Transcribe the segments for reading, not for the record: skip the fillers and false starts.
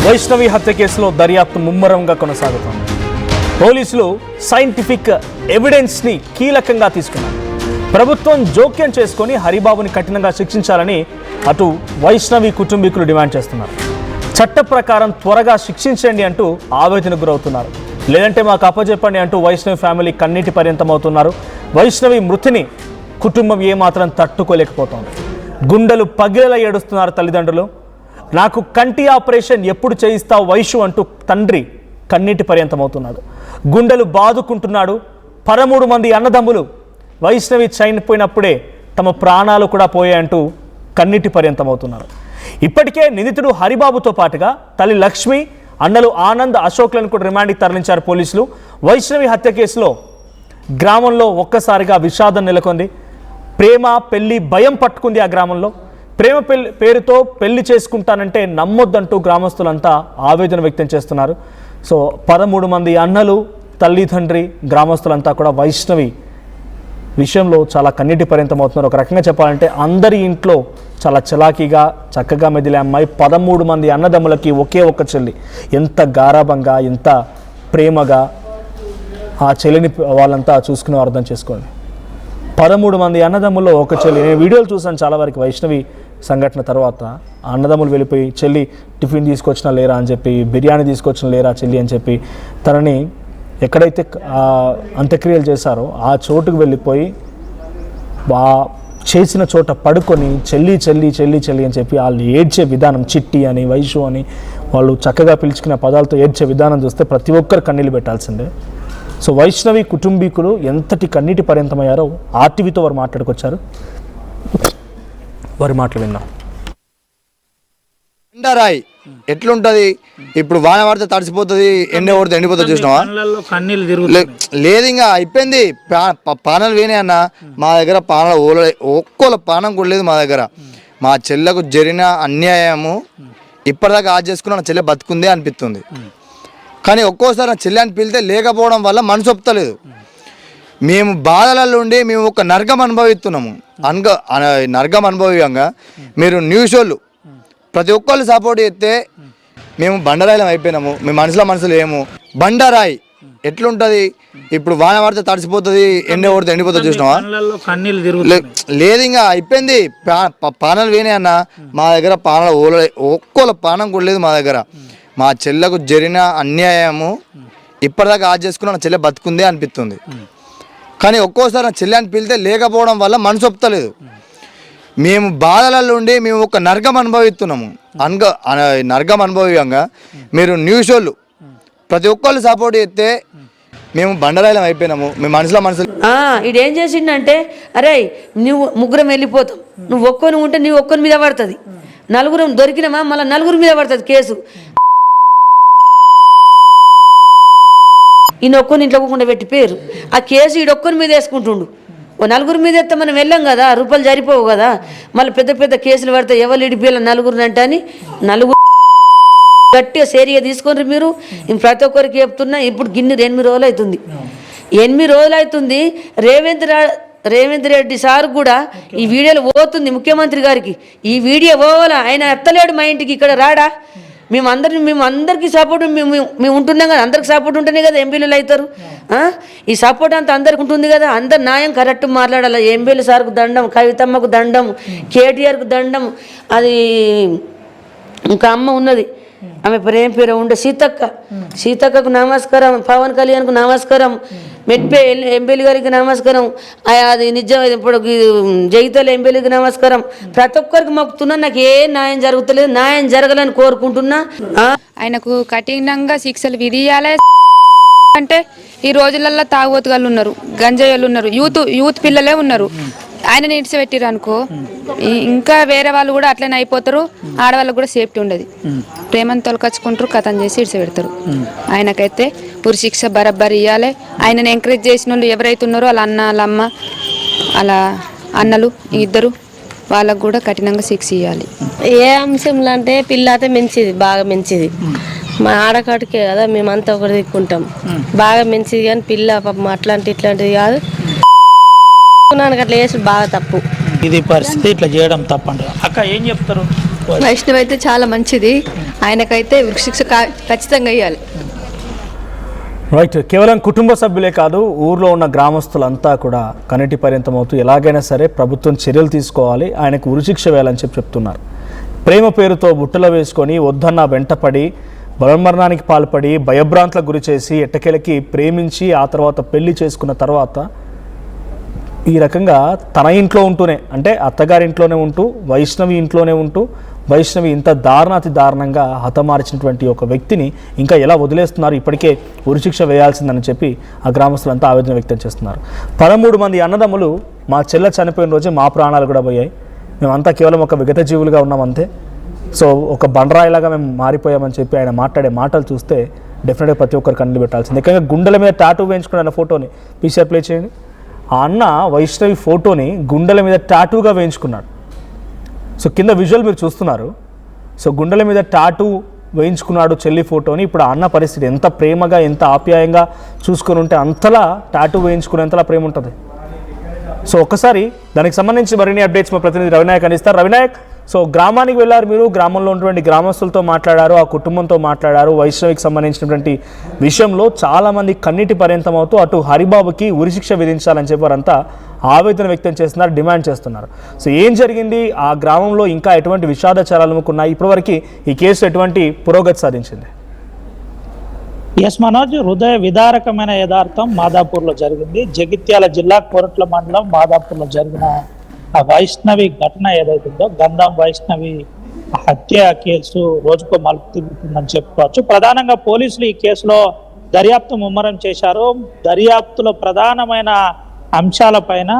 వైష్ణవి హత్య కేసులో దర్యాప్తు ముమ్మరంగా కొనసాగుతోంది. పోలీసులు సైంటిఫిక్ ఎవిడెన్స్ని కీలకంగా తీసుకున్నారు. ప్రభుత్వం జోక్యం చేసుకొని హరిబాబుని కఠినంగా శిక్షించాలని అటు వైష్ణవి కుటుంబీకులు డిమాండ్ చేస్తున్నారు. చట్ట ప్రకారం త్వరగా శిక్షించండి అంటూ ఆవేదనకు గురవుతున్నారు. లేదంటే మాకు అప్పచెప్పండి అంటూ వైష్ణవి ఫ్యామిలీ కన్నీటి పర్యంతమవుతున్నారు. వైష్ణవి మృతిని కుటుంబం ఏమాత్రం తట్టుకోలేకపోతోంది. గుండెలు పగిలేలా ఏడుస్తున్నారు తల్లిదండ్రులు. నాకు కంటి ఆపరేషన్ ఎప్పుడు చేయిస్తావు వైషు అంటూ తండ్రి కన్నీటి పర్యంతమవుతున్నాడు. గుండెలు బాదుకుంటున్నాడు. 13 మంది అన్నదమ్ములు వైష్ణవి చనిపోయినప్పుడే తమ ప్రాణాలు కూడా పోయాయంటూ కన్నీటి పర్యంతమవుతున్నారు. ఇప్పటికే నిందితుడు హరిబాబుతో పాటుగా తల్లి లక్ష్మి, అన్నలు ఆనంద్, అశోక్లను కూడా రిమాండ్కి తరలించారు పోలీసులు. వైష్ణవి హత్య కేసులో గ్రామంలో ఒక్కసారిగా విషాదం నెలకొంది. ప్రేమ పెళ్లి భయం పట్టుకుంది ఆ గ్రామంలో. ప్రేమ పేరుతో పెళ్లి చేసుకుంటానంటే నమ్మొద్దంటూ గ్రామస్తులంతా ఆవేదన వ్యక్తం చేస్తున్నారు. సో 13 మంది అన్నలు, తల్లిదండ్రి, గ్రామస్తులంతా కూడా వైష్ణవి విషయంలో చాలా కన్నీటి పర్యంతం అవుతున్నారు. ఒక రకంగా చెప్పాలంటే అందరి ఇంట్లో చాలా చలాకీగా చక్కగా మెదిలే అమ్మాయి. 13 మంది అన్నదమ్ములకి ఒకే ఒక్క చెల్లి. ఎంత గారాభంగా, ఎంత ప్రేమగా ఆ చెల్లిని వాళ్ళంతా చూసుకుని అర్థం చేసుకోండి. 13 మంది అన్నదమ్ముల్లో ఒక చెల్లి. నేను వీడియోలు చూసాను చాలా వరకు వైష్ణవి సంఘటన తర్వాత. ఆ అన్నదమ్ములు వెళ్ళిపోయి చెల్లి టిఫిన్ తీసుకొచ్చినా లేరా అని చెప్పి, బిర్యానీ తీసుకొచ్చినా లేరా చెల్లి అని చెప్పి తనని ఎక్కడైతే అంత్యక్రియలు చేశారో ఆ చోటుకు వెళ్ళిపోయి చేసిన చోట పడుకొని చెల్లి చెల్లి చెల్లి చెల్లి అని చెప్పి వాళ్ళు ఏడ్చే విధానం, చిట్టి అని, వైషు అని వాళ్ళు చక్కగా పిలుచుకున్న పదాలతో ఏడ్చే విధానం చూస్తే ప్రతి ఒక్కరు కన్నీళ్ళు పెట్టాల్సిందే. సో వైష్ణవి కుటుంబీకులు ఎంతటి కన్నీటి పర్యంతమయ్యారో ఆర్టీవీతో వారు మాట్లాడుకొచ్చారు. వారి మాటలు విన్నాం. ఎండరాయి ఎట్లుంటది, ఇప్పుడు వాన పడితే తడిసిపోతుంది, ఎండ పడితే ఎండిపోతుంది. చూసినావా? లేదు ఇంకా అయిపోయింది. పానలు వేనే అన్న మా దగ్గర పానలు ఒక్కోల పానం కూడా లేదు మా దగ్గర. మా చెల్లెకు జరిగిన అన్యాయము ఇప్పటిదాకా ఆజ్ చేసుకుని నా చెల్లె బతుకుందే అనిపిస్తుంది. కానీ ఒక్కోసారి నా చెల్లె అని పిలితే లేకపోవడం వల్ల మనసు ఒప్పుతలేదు. మేము బాధలలో ఉండి మేము ఒక నరకం అనుభవిస్తున్నాము. నరకం అనుభవంగా మీరు న్యూస్ వాళ్ళు ప్రతి ఒక్కళ్ళు సపోర్ట్ చేస్తే మేము బండరాయిలం అయిపోయినాము. మేము మనసులో ఏము బండరాయి ఎట్లుంటది, ఇప్పుడు వాన పడితే తడిసిపోతుంది, ఎండ పడితే ఎండిపోతుంది. చూసినావా? లేదు ఇంకా అయిపోయింది. పానలు వేనే అన్న మా దగ్గర పానలు ఒక్కోల పానం కూడా లేదు మా దగ్గర. మా చెల్లెకు జరిగిన అన్యాయము ఇప్పటిదాకా ఆజ్ చేసుకుని నా చెల్లె బతుకుందే అనిపిస్తుంది. కానీ ఒక్కోసారి నా చెల్లె అని పిలితే లేకపోవడం వల్ల మనసు ఒప్పుతలేదు. మేము బాధలలో ఉండి మేము ఒక నరకం అనుభవిస్తున్నాము. నరకం అనుభవంగా మీరు న్యూస్ వాళ్ళు ప్రతి ఒక్కళ్ళు సపోర్ట్ చేస్తే మేము బండరాయిలం అయిపోయినాము. మేము మనసులో ఇడేం చేసిండంటే, అరే నువ్వు ముగ్గురం వెళ్ళిపోతాం, నువ్వు ఒక్కొని ఉంటే నీ ఒక్కరి మీద పడుతుంది, నలుగురం దొరికినామా మళ్ళీ నలుగురి మీద పడుతుంది కేసు. ఈయన ఒక్కరిని ఇంట్లో పోకుండా పెట్టి పేరు ఆ కేసు ఈడొక్కరి మీద వేసుకుంటుండు. ఓ నలుగురి మీద ఎత్తే మనం వెళ్ళాం కదా, రూపాయలు జరిపోవు కదా. మళ్ళీ పెద్ద పెద్ద కేసులు పడితే ఎవరు ఇడిపోయాల నలుగురిని అంటే అని నలుగురు గట్టిగా సేరిగా తీసుకొని మీరు ప్రతి ఒక్కరికి చెప్తున్నా. ఇప్పుడు 8 రోజులు అవుతుంది. 8 రోజులు అవుతుంది. రేవంత్ రెడ్డి సార్ కూడా ఈ వీడియోలు పోతుంది ముఖ్యమంత్రి గారికి. ఈ వీడియో పోవాలా, ఆయన ఎత్తలేడు మా ఇంటికి, ఇక్కడ రాడా? మేము అందరికీ సపోర్ట్ మేము ఉంటున్నాం కదా. అందరికి సపోర్ట్ ఉంటేనే కదా ఎంపీలు అవుతారు. ఈ సపోర్ట్ అంతా అందరికి ఉంటుంది కదా. అందరు న్యాయం కరెక్ట్ మాట్లాడాలి. ఎంపీలు సార్కు దండం, కవితమ్మకు దండం, కేటీఆర్కు దండం. అది ఇంకా అమ్మ ఉన్నది, ఆమె ప్రేమ పేరు ఉండే సీతక్కకు నమస్కారం, పవన్ కళ్యాణ్కు నమస్కారం, మెట్పే ఎంపీలు గారికి నమస్కారం, అది నిజం ఇప్పుడు జగిత్యాల ఎంపీలకి నమస్కారం. ప్రతి ఒక్కరికి మొక్కుతున్నా. నాకు ఏ న్యాయం జరుగుతలేదు, న్యాయం జరగాలని కోరుకుంటున్నా. ఆయనకు కఠినంగా శిక్షలు విధియాలి. అంటే ఈ రోజులలో తాగుబోతుగాళ్ళు ఉన్నారు, గంజాయిలు ఉన్నారు, యూత్ పిల్లలే ఉన్నారు. ఆయన ఇడిచిపెట్టిరు అనుకో ఇంకా వేరే వాళ్ళు కూడా అట్లనే అయిపోతారు. ఆడవాళ్ళకు కూడా సేఫ్టీ ఉండదు. ప్రేమను తొలకచ్చుకుంటారు, కథం చేసి ఇడిచిపెడతారు. ఆయనకైతే ఉరి శిక్ష బరబ్బరి ఇవ్వాలి. ఆయనను ఎంకరేజ్ చేసిన వాళ్ళు ఎవరైతే ఉన్నారో వాళ్ళ అన్న, వాళ్ళ అమ్మ, అలా అన్నలు ఇద్దరు వాళ్ళకు కూడా కఠినంగా శిక్ష ఇవ్వాలి. ఏ అంశంలో అంటే పిల్ల అయితే మంచిది, బాగా మంచిది. మా ఆడకాటికే కదా మేమంతా ఒకటి దిక్కుంటాం. బాగా మంచిది. కానీ పిల్ల పాపం ఇట్లాంటిది కాదు. అట్లా చేసి బాగా తప్పు. ఇది పరిస్థితి, ఇట్లా చేయడం తప్పండి. అక్క ఏం చెప్తారు? వైష్ణవ్ అయితే చాలా మంచిది, ఆయనకైతే ఉరిశిక్ష ఖచ్చితంగా ఇవ్వాలి. రైట్. కేవలం కుటుంబ సభ్యులే కాదు, ఊర్లో ఉన్న గ్రామస్తులంతా కూడా కన్నీటి పర్యంతమవుతూ ఎలాగైనా సరే ప్రభుత్వం చర్యలు తీసుకోవాలి, ఆయనకు ఉరిశిక్ష వేయాలని చెప్తున్నారు. ప్రేమ పేరుతో బుట్టలో వేసుకొని వద్దన్న వెంటపడి బలమరణానికి పాల్పడి భయభ్రాంతులకు గురి చేసి ఎట్టకేలకి ప్రేమించి ఆ తర్వాత పెళ్లి చేసుకున్న తర్వాత ఈ రకంగా తన ఇంట్లో ఉంటూనే, అంటే అత్తగారింట్లోనే ఉంటూ వైష్ణవి ఇంట్లోనే ఉంటూ వైష్ణవి ఇంత దారుణాతి దారుణంగా హతమార్చినటువంటి ఒక వ్యక్తిని ఇంకా ఎలా వదిలేస్తున్నారు, ఇప్పటికే ఉరిశిక్ష వేయాల్సిందని చెప్పి ఆ గ్రామస్తులంతా ఆవేదన వ్యక్తం చేస్తున్నారు. 13 మంది అన్నదమ్ములు మా చెల్ల చనిపోయిన రోజే మా ప్రాణాలు కూడా పోయాయి, మేమంతా కేవలం ఒక విగత జీవులుగా ఉన్నాం అంతే, సో ఒక బండరాయిలాగా మేము మారిపోయామని చెప్పి ఆయన మాట్లాడే మాటలు చూస్తే డెఫినెట్గా ప్రతి ఒక్కరు కన్నులు పెట్టాల్సింది. ముఖ్యంగా గుండెల మీద టాటూ వేయించుకున్న ఫోటోని పీసీఆర్ ప్లే చేయండి. ఆ అన్న వైష్ణవి ఫోటోని గుండెల మీద టాటూగా వేయించుకున్నాడు. సో కింద విజువల్ మీరు చూస్తున్నారు. సో గుండెల మీద టాటూ వేయించుకున్నాడు చెల్లి ఫోటోని. ఇప్పుడు ఆ అన్న పరిస్థితి ఎంత ప్రేమగా ఎంత ఆప్యాయంగా చూసుకొని ఉంటే అంతలా టాటూ వేయించుకునేంతలా ప్రేమ ఉంటుంది. సో ఒక్కసారి దానికి సంబంధించి మరిన్ని అప్డేట్స్ మా ప్రతినిధి రవినాయక్ అందిస్తారు. రవినాయక్, సో గ్రామానికి వెళ్ళారు మీరు, గ్రామంలో ఉన్నటువంటి గ్రామస్తులతో మాట్లాడారు, ఆ కుటుంబంతో మాట్లాడారు. వైష్ణవికి సంబంధించినటువంటి విషయంలో చాలామంది కన్నీటి పర్యంతం అవుతూ అటు హరిబాబుకి ఉరిశిక్ష విధించాలని చెప్పి వారంతా ఆవేదన వ్యక్తం చేస్తున్నారు, డిమాండ్ చేస్తున్నారు. సో ఏం జరిగింది ఆ గ్రామంలో, ఇంకా ఎటువంటి విషాదచారాలు అమ్ముకున్నాయి, ఇప్పటివరకు ఈ కేసు ఎటువంటి పురోగతి సాధించింది? ఎస్ మనోజ్, హృదయ విదారకమైన యథార్థం మాదాపూర్లో జరిగింది. జగిత్యాల జిల్లా కోరట్ల మండలం మాదాపూర్లో జరిగిన ఆ వైష్ణవి ఘటన ఏదైతుందో, గంధం వైష్ణవి హత్య కేసు రోజుకో మలుపు తిరుగుతుందని చెప్పుకోవచ్చు. ప్రధానంగా పోలీసులు ఈ కేసులో దర్యాప్తు ముమ్మరం చేశారు. దర్యాప్తులో ప్రధానమైన అంశాలపైన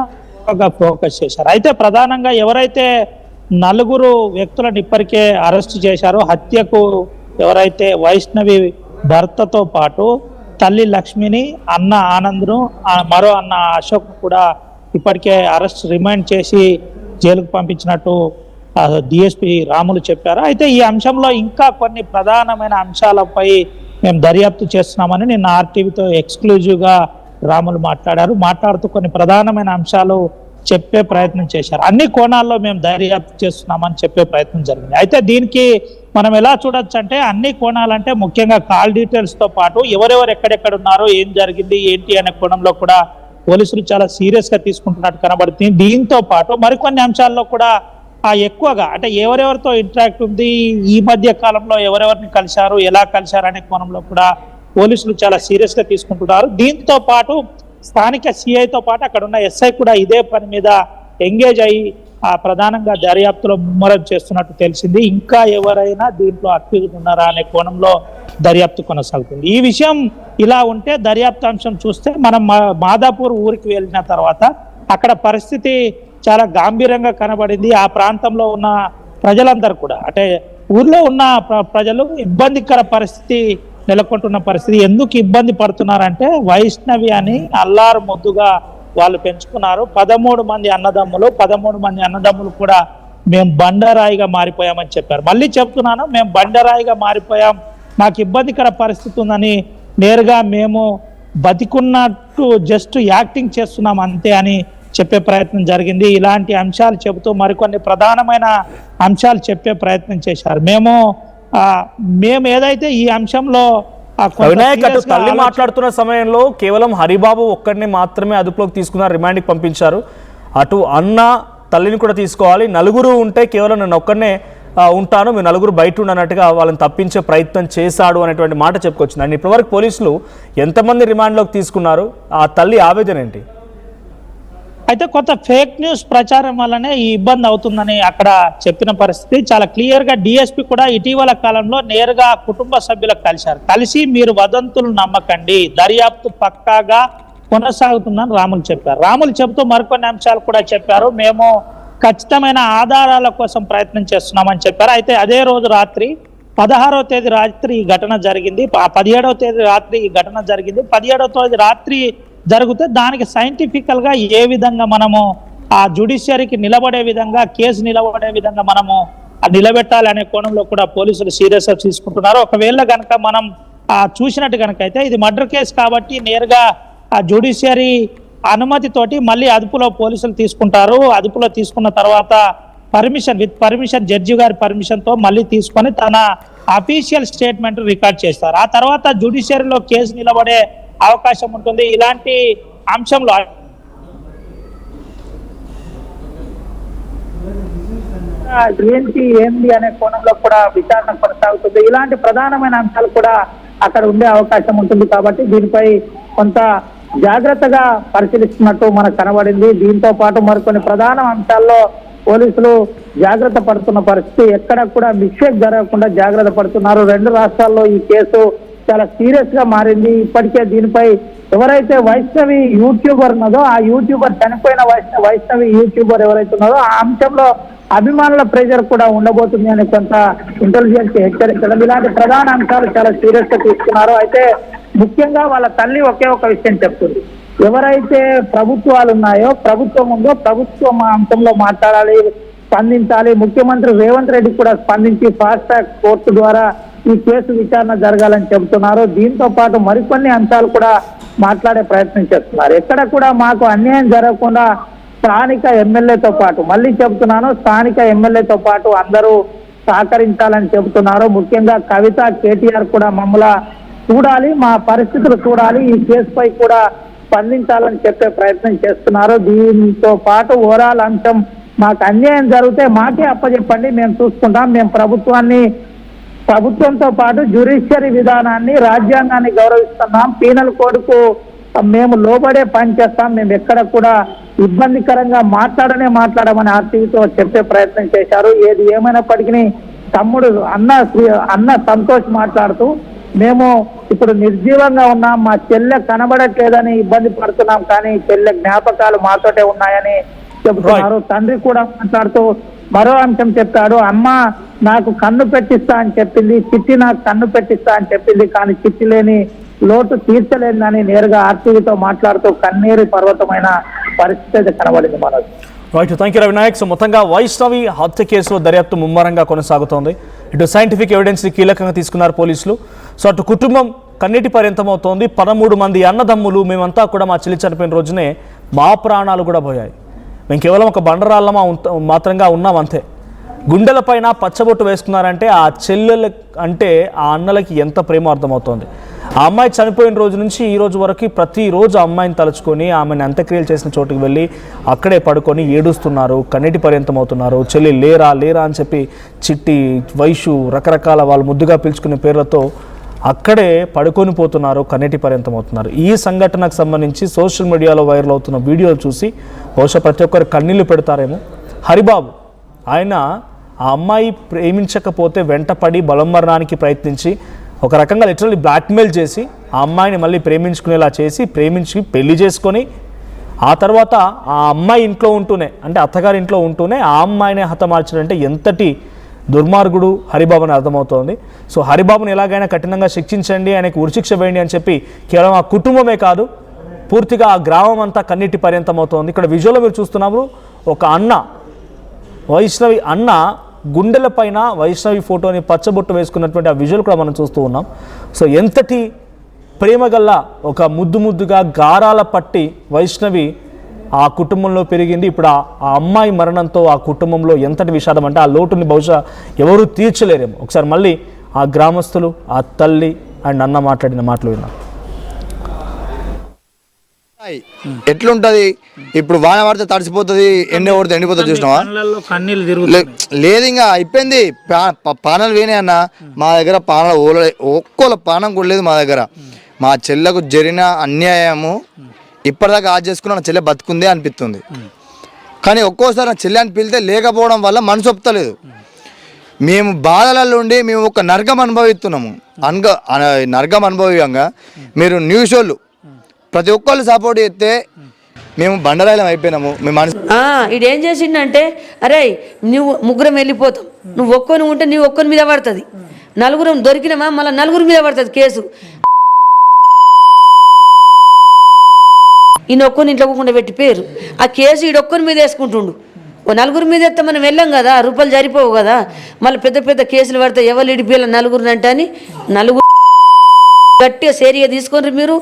ఫోకస్ చేశారు. అయితే ప్రధానంగా ఎవరైతే 4 వ్యక్తులను ఇప్పటికే అరెస్ట్ చేశారో, హత్యకు ఎవరైతే వైష్ణవి భర్తతో పాటు తల్లి లక్ష్మిని, అన్న ఆనంద్ను, మరో అన్న అశోక్ కూడా ఇప్పటికే అరెస్ట్ రిమాండ్ చేసి జైలుకు పంపించినట్టు డిఎస్పీ రాములు చెప్పారు. అయితే ఈ అంశంలో ఇంకా కొన్ని ప్రధానమైన అంశాలపై మేము దర్యాప్తు చేస్తున్నామని నిన్న ఆర్టీవీతో ఎక్స్క్లూజివ్గా రాములు మాట్లాడుతూ కొన్ని ప్రధానమైన అంశాలు చెప్పే ప్రయత్నం చేశారు. అన్ని కోణాల్లో మేము దర్యాప్తు చేస్తున్నామని చెప్పే ప్రయత్నం జరిగింది. అయితే దీనికి మనం ఎలా చూడొచ్చు అంటే, అన్ని కోణాలంటే ముఖ్యంగా కాల్ డీటెయిల్స్తో పాటు ఎవరెవరు ఎక్కడెక్కడ ఉన్నారో, ఏం జరిగింది ఏంటి అనే కోణంలో కూడా పోలీసులు చాలా సీరియస్గా తీసుకుంటున్నట్టు కనబడుతుంది. దీంతో పాటు మరికొన్ని అంశాల్లో కూడా ఎక్కువగా అంటే ఎవరెవరితో ఇంటరాక్ట్ ఉంది, ఈ మధ్య కాలంలో ఎవరెవరిని కలిశారు, ఎలా కలిశారు అనే కోణంలో కూడా పోలీసులు చాలా సీరియస్గా తీసుకుంటున్నారు. దీంతో పాటు స్థానిక సిఐతో పాటు అక్కడ ఉన్న ఎస్ఐ కూడా ఇదే పని మీద ఎంగేజ్ అయ్యి ప్రధానంగా దర్యాప్తులో ముమ్మరం చేస్తున్నట్టు తెలిసింది. ఇంకా ఎవరైనా దీంట్లో అక్యూజ్డ్ ఉన్నారా అనే కోణంలో దర్యాప్తు కొనసాగుతుంది. ఈ విషయం ఇలా ఉంటే దర్యాప్తు అంశం చూస్తే మనం మాదాపూర్ ఊరికి వెళ్ళిన తర్వాత అక్కడ పరిస్థితి చాలా గంభీరంగా కనబడింది. ఆ ప్రాంతంలో ఉన్న ప్రజలందరూ కూడా, అంటే ఊర్లో ఉన్న ప్రజలు ఇబ్బందికర పరిస్థితి నెలకొంటున్న పరిస్థితి. ఎందుకు ఇబ్బంది పడుతున్నారంటే, వైష్ణవి అని అల్లారు ముద్దుగా వాళ్ళు పెంచుకున్నారు. 13 మంది అన్నదమ్ములు కూడా మేము బండరాయిగా మారిపోయామని చెప్పారు. మళ్ళీ చెప్తున్నాను, మేము బండరాయిగా మారిపోయాం, మాకు ఇబ్బందికర పరిస్థితి ఉందని నేరుగా మేము బతికున్నట్టు జస్ట్ యాక్టింగ్ చేస్తున్నాం అంతే అని చెప్పే ప్రయత్నం జరిగింది. ఇలాంటి అంశాలు చెబుతూ మరికొన్ని ప్రధానమైన అంశాలు చెప్పే ప్రయత్నం చేశారు. మేము ఏదైతే ఈ అంశంలో వినాయక్, అటు తల్లి మాట్లాడుతున్న సమయంలో కేవలం హరిబాబు ఒక్కడిని మాత్రమే అదుపులోకి తీసుకున్నారు, రిమాండ్కి పంపించారు. అటు అన్న తల్లిని కూడా తీసుకోవాలి, 4 ఉంటే కేవలం నేను ఒక్కడనే ఉంటాను, మీరు 4 బయట ఉన్నట్టుగా వాళ్ళని తప్పించే ప్రయత్నం చేశాడు అనేటువంటి మాట చెప్పుకొచ్చింది. అండ్ ఇప్పటివరకు పోలీసులు ఎంతమంది రిమాండ్లోకి తీసుకున్నారు, ఆ తల్లి ఆవేదన ఏంటి? అయితే కొంత ఫేక్ న్యూస్ ప్రచారం వల్లనే ఈ ఇబ్బంది అవుతుందని అక్కడ చెప్పిన పరిస్థితి చాలా క్లియర్ గా. డిఎస్పీ కూడా ఇటీవల కాలంలో నేరుగా కుటుంబ సభ్యులకు కలిసి మీరు వదంతులు నమ్మకండి, దర్యాప్తు పక్కాగా కొనసాగుతుందని రాములు చెప్పారు. రాములు చెబుతూ మరికొన్ని అంశాలు కూడా చెప్పారు. మేము ఖచ్చితమైన ఆధారాల కోసం ప్రయత్నం చేస్తున్నామని చెప్పారు. అయితే అదే రోజు రాత్రి 16వ తేదీ రాత్రి ఈ ఘటన జరిగింది, 17వ తేదీ రాత్రి ఈ ఘటన జరిగింది. 17వ తేదీ రాత్రి జరిగితే దానికి సైంటిఫికల్ గా ఏ విధంగా మనము ఆ జ్యుడిషియరీకి నిలబడే విధంగా, కేసు నిలబడే విధంగా మనము నిలబెట్టాలి అనే కోణంలో కూడా పోలీసులు సీరియస్ గా తీసుకుంటున్నారు. ఒకవేళ కనుక మనం చూసినట్టు కనుక అయితే ఇది మర్డర్ కేసు కాబట్టి నేరుగా ఆ జ్యుడిషియరీ అనుమతితోటి మళ్ళీ అదుపులో పోలీసులు తీసుకుంటారు. అదుపులో తీసుకున్న తర్వాత పర్మిషన్ జడ్జి గారి పర్మిషన్తో మళ్ళీ తీసుకొని తన అఫీషియల్ స్టేట్మెంట్ రికార్డ్ చేస్తారు. ఆ తర్వాత జ్యుడిషియరీలో కేసు నిలబడే అవకాశం ఉంటుంది. ఇలాంటి అంశంలో ఏంది అనే కోణంలో కూడా విచారణ కొనసాగుతుంది. ఇలాంటి ప్రధానమైన అంశాలు కూడా అక్కడ ఉండే అవకాశం ఉంటుంది. కాబట్టి దీనిపై కొంత జాగ్రత్తగా పరిశీలిస్తున్నట్టు మనకు కనబడింది. దీంతో పాటు మరికొన్ని ప్రధాన అంశాల్లో పోలీసులు జాగ్రత్త పడుతున్న పరిస్థితి, ఎక్కడ కూడా మిస్టేక్ జరగకుండా జాగ్రత్త పడుతున్నారు. 2 రాష్ట్రాల్లో ఈ కేసు చాలా సీరియస్ గా మారింది. ఇప్పటికే దీనిపై ఎవరైతే వైష్ణవి యూట్యూబర్ ఉన్నదో ఆ యూట్యూబర్ చనిపోయిన వైష్ణవి యూట్యూబర్ ఎవరైతే ఉన్నదో ఆ అంశంలో అభిమానుల ప్రెజర్ కూడా ఉండబోతుంది అని కొంత ఇంటెలిజెన్స్ హెచ్చరించడం, ఇలాంటి ప్రధాన అంశాలు చాలా సీరియస్ గా తీసుకున్నారు. అయితే ముఖ్యంగా వాళ్ళ తల్లి ఒకే ఒక విషయం చెప్తుంది, ఎవరైతే ప్రభుత్వాలు ఉన్నాయో ప్రభుత్వం ఉందో ప్రభుత్వం ఆ అంశంలో మాట్లాడాలి, స్పందించాలి. ముఖ్యమంత్రి రేవంత్ రెడ్డి కూడా స్పందించి ఫాస్ట్ ట్రాక్ కోర్టు ద్వారా ఈ కేసు విచారణ జరగాలని చెబుతున్నారు. దీంతో పాటు మరికొన్ని అంశాలు కూడా మాట్లాడే ప్రయత్నం చేస్తున్నారు. ఎక్కడ కూడా మాకు అన్యాయం జరగకుండా స్థానిక ఎమ్మెల్యేతో పాటు, మళ్ళీ చెబుతున్నాను, స్థానిక ఎమ్మెల్యేతో పాటు అందరూ సహకరించాలని చెబుతున్నారు. ముఖ్యంగా కవిత, కేటీఆర్ కూడా మమ్మల్ని చూడాలి, మా పరిస్థితులు చూడాలి, ఈ కేసుపై కూడా స్పందించాలని చెప్పే ప్రయత్నం చేస్తున్నారు. దీంతో పాటు ఓవరాల్ అంశం మాకు అన్యాయం జరిగితే మాకే అప్పచెప్పండి, మేము చూసుకుంటాం. మేము ప్రభుత్వంతో పాటు జ్యుడిషియరీ విధానాన్ని, రాజ్యాంగాన్ని గౌరవిస్తున్నాం. పీనల్ కోడ్కు మేము లోబడే పని చేస్తాం. మేము ఎక్కడ కూడా ఇబ్బందికరంగా మాట్లాడమని ఆర్టీవీతో చెప్పే ప్రయత్నం చేశారు. ఏది ఏమైనప్పటికీ తమ్ముడు అన్న సంతోష్ మాట్లాడుతూ, మేము ఇప్పుడు నిర్జీవంగా ఉన్నాం, మా చెల్లె కనబడట్లేదని ఇబ్బంది పడుతున్నాం, కానీ చెల్లె జ్ఞాపకాలు మాతోటే ఉన్నాయని చెబుతున్నారు. తండ్రి కూడా మాట్లాడుతూ మరో అంశం చెప్పాడు, అమ్మ నాకు కన్ను పెట్టిస్తా అని చెప్పింది, చిట్టి నాకు కన్ను పెట్టిస్తా అని చెప్పింది, కానీ చిట్టి లేని లోటు తీర్చలేదని నేరుగా ఆర్టీవీతో మాట్లాడుతూ కన్నీరు పర్వతమైన పరిస్థితి కనబడింది. Manoj. Right, thank you Ravinayak. So మొత్తంగా వైష్ణవి హత్య కేసులో దర్యాప్తు ముమ్మరంగా కొనసాగుతోంది. ఇటు సైంటిఫిక్ ఎవిడెన్స్ని కీలకంగా తీసుకున్నారు పోలీసులు. సో అటు కుటుంబం కన్నీటి పర్యంతమవుతోంది. 13 మంది అన్నదమ్ములు మేమంతా కూడా మా చెల్లి చనిపోయిన రోజునే మా ప్రాణాలు కూడా పోయాయి. మేము కేవలం ఒక బండరాళ్ళమా మాత్రంగా ఉన్నాం అంతే. గుండెలపైన పచ్చబొట్టు వేసుకున్నారంటే ఆ చెల్లెలు అంటే ఆ అన్నలకి ఎంత ప్రేమ అర్థమవుతోంది. ఆ అమ్మాయి చనిపోయిన రోజు నుంచి ఈ రోజు వరకు ప్రతిరోజు ఆ అమ్మాయిని తలుచుకొని ఆమెను అంత్యక్రియలు చేసిన చోటుకి వెళ్ళి అక్కడే పడుకొని ఏడుస్తున్నారు, కన్నీటి పర్యంతం అవుతున్నారు. చెల్లి లేరా అని చెప్పి చిట్టి, వైషు, రకరకాల వాళ్ళు ముద్దుగా పిలుచుకునే పేర్లతో అక్కడే పడుకొని పోతున్నారు, కన్నీటి పర్యంతం అవుతున్నారు. ఈ సంఘటనకు సంబంధించి సోషల్ మీడియాలో వైరల్ అవుతున్న వీడియోలు చూసి బహుశా ప్రతి ఒక్కరు కన్నీళ్లు పెడతారేమో. హరిబాబు ఆయన ఆ అమ్మాయి ప్రేమించకపోతే వెంటపడి బలమరణానికి ప్రయత్నించి ఒక రకంగా లిటరల్లీ బ్లాక్మెయిల్ చేసి ఆ అమ్మాయిని మళ్ళీ ప్రేమించుకునేలా చేసి ప్రేమించి పెళ్లి చేసుకొని ఆ తర్వాత ఆ అమ్మాయి ఇంట్లో ఉంటూనే, అంటే అత్తగారి ఇంట్లో ఉంటూనే ఆ అమ్మాయిని హతమార్చాడంటే ఎంతటి దుర్మార్గుడు హరిబాబు అని అర్థమవుతోంది. సో హరిబాబుని ఎలాగైనా కఠినంగా శిక్షించండి, ఆయనకు ఉరిశిక్ష వేయండి అని చెప్పి కేవలం ఆ కుటుంబమే కాదు పూర్తిగా ఆ గ్రామం అంతా కన్నీటి పర్యంతం అవుతోంది. ఇక్కడ విజువల్లో మీరు చూస్తున్నారు, ఒక అన్న, వైష్ణవి అన్న గుండెల పైన వైష్ణవి ఫోటోని పచ్చబొట్టు వేసుకున్నటువంటి ఆ విజువల్ కూడా మనం చూస్తూ ఉన్నాం. సో ఎంతటి ప్రేమగల్ల ఒక ముద్దుగా గారాల పట్టి వైష్ణవి ఆ కుటుంబంలో పెరిగింది. ఇప్పుడు ఆ అమ్మాయి మరణంతో ఆ కుటుంబంలో ఎంతటి విషాదం అంటే ఆ లోటుని బహుశా ఎవరూ తీర్చలేరేమో. ఒకసారి మళ్ళీ ఆ గ్రామస్తులు, ఆ తల్లి అండ్ అన్న మాట్లాడిన మాటలు విన్నాం. ఎట్లుంటది ఇప్పుడు, వాన పడితే తడిసిపోతుంది, ఎండ పడితే ఎండిపోతుంది, చూసినావా? లేదు ఇంకా అయిపోయింది. పానాలు వేనాయి అన్న, మా దగ్గర పానాలు ఒక్కోల పానం కూడా లేదు మా దగ్గర. మా చెల్లకు జరిగిన అన్యాయము ఇప్పటిదాకా ఆజ్ చేసుకున్న నా చెల్లె బతుకుందే అనిపిస్తుంది. కానీ ఒక్కోసారి నా చెల్లె అని పిలితే లేకపోవడం వల్ల మనసు ఒప్పుతలేదు. మేము బాధలలో ఉండి మేము ఒక నరకం అనుభవిస్తున్నాము. నరకం అనుభవంగా మీరు న్యూస్ వాళ్ళు ప్రతి ఒక్కళ్ళు సపోర్ట్ చేస్తే మేము బండరాయిలం అయిపోయినాము. మేము మనసు ఇడేం చేసిండంటే, అరే నువ్వు ముగ్గురం వెళ్ళిపోతాం, నువ్వు ఒక్కొని ఉంటే నువ్వు ఒక్కరి మీద పడుతుంది, నలుగురం దొరికినామా మళ్ళీ నలుగురి మీద పడుతుంది కేసు. ఈయన ఒక్కరిని ఇంట్లో పోకుండా పెట్టి పేరు ఆ కేసు ఈడొక్కరి మీద వేసుకుంటుండు. ఓ నలుగురి మీద ఎత్తే మనం వెళ్ళాం కదా, రూపాయలు సరిపోవు కదా, మళ్ళీ పెద్ద కేసులు పడితే ఎవరు ఇడిపోయాలి నలుగురిని అంటే అని నలుగురు గట్టిగా సేరియా తీసుకొని మీరు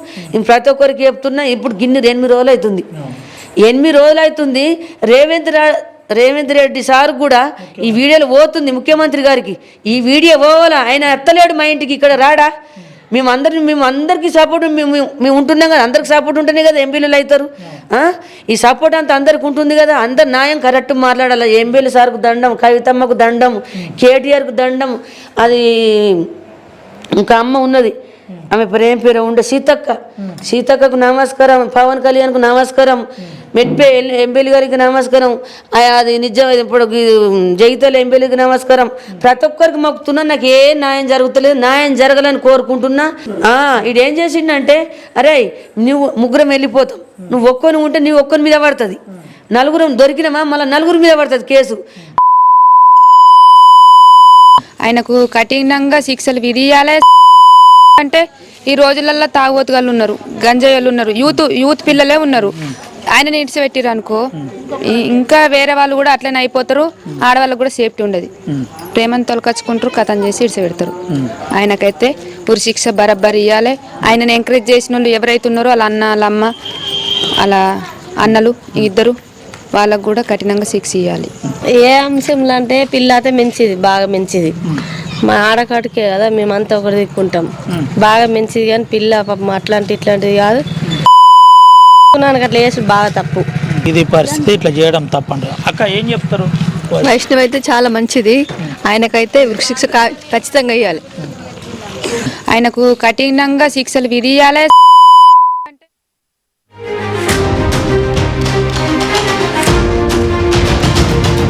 ప్రతి ఒక్కరికి చెప్తున్నా. ఇప్పుడు గిన్నె 8 రోజులు అవుతుంది, 8 రోజులు అవుతుంది. రేవంత్ రెడ్డి సార్ కూడా ఈ వీడియోలో పోతుంది ముఖ్యమంత్రి గారికి, ఈ వీడియో పోవాలా, ఆయన ఎత్తలేడు మా ఇంటికి, ఇక్కడ రాడా, మేము అందరికీ సపోర్ట్ మేము ఉంటున్నాం కదా, అందరికి సపోర్ట్ ఉంటేనే కదా ఎంపీలు అవుతారు. ఈ సపోర్ట్ అంతా అందరికి ఉంటుంది కదా, అందరు న్యాయం కరెక్ట్ మాట్లాడాలి. ఎంపీలు సార్కు దండం, కవితమ్మకు దండం, కేటీఆర్కు దండం. అది ఇంకా అమ్మ ఉన్నది, ఆమె పేరు ఉండే సీతక్కకు నమస్కారం, పవన్ కళ్యాణ్కు నమస్కారం, మెట్పే ఎంపీలు గారికి నమస్కారం, అది నిజం ఇప్పుడు జగిత్యాల ఎంపీలకి నమస్కారం. ప్రతి ఒక్కరికి మొక్కుతున్నా, నాకు ఏ న్యాయం జరుగుతలేదు, న్యాయం జరగాలని కోరుకుంటున్నా. ఇడేం చేసిండంటే, అరే నువ్వు ముగ్గురం వెళ్ళిపోతాం, నువ్వు ఒక్కొని ఉంటే నీ ఒక్కరి మీద పడుతుంది, నలుగురం దొరికినామా మళ్ళీ నలుగురి మీద పడుతుంది కేసు. ఆయనకు కఠినంగా శిక్షలు విధియాలి. అంటే ఈ రోజులలో తాగుబోతుగాళ్ళు ఉన్నారు, గంజాయిలు ఉన్నారు, యూత్ పిల్లలే ఉన్నారు. ఆయన ఇడిచిపెట్టిరు అనుకో, ఇంకా వేరే వాళ్ళు కూడా అట్లనే అయిపోతారు. ఆడవాళ్ళకు కూడా సేఫ్టీ ఉండదు. ప్రేమను తొలకచ్చుకుంటారు, కథం చేసి ఇడిచిపెడతారు. ఆయనకైతే ఉరి శిక్ష బరబ్బరి ఇవ్వాలి. ఆయనను ఎంకరేజ్ చేసిన వాళ్ళు ఎవరైతే ఉన్నారో వాళ్ళ అన్న వాళ్ళ అమ్మ అలా అన్నలు ఇద్దరు వాళ్ళకు కూడా కఠినంగా శిక్ష ఇవ్వాలి. ఏ అంశంలో అంటే పిల్ల అయితే మంచిది, బాగా మంచిది. మా ఆడకాడికే కదా మేమంతా ఒకటి దిక్కుంటాం, బాగా మంచిది. కానీ పిల్ల పాపం ఇట్లాంటిది కాదు, నాకు అట్లా చేసి బాగా తప్పు. ఇది పరిస్థితి, ఇట్లా చేయడం తప్పండి. అక్క ఏం చెప్తారు? వైష్ణవి అయితే చాలా మంచిది, ఆయనకైతే ఉరిశిక్ష ఖచ్చితంగా ఇవ్వాలి. ఆయనకు కఠినంగా శిక్షలు విధియాలి.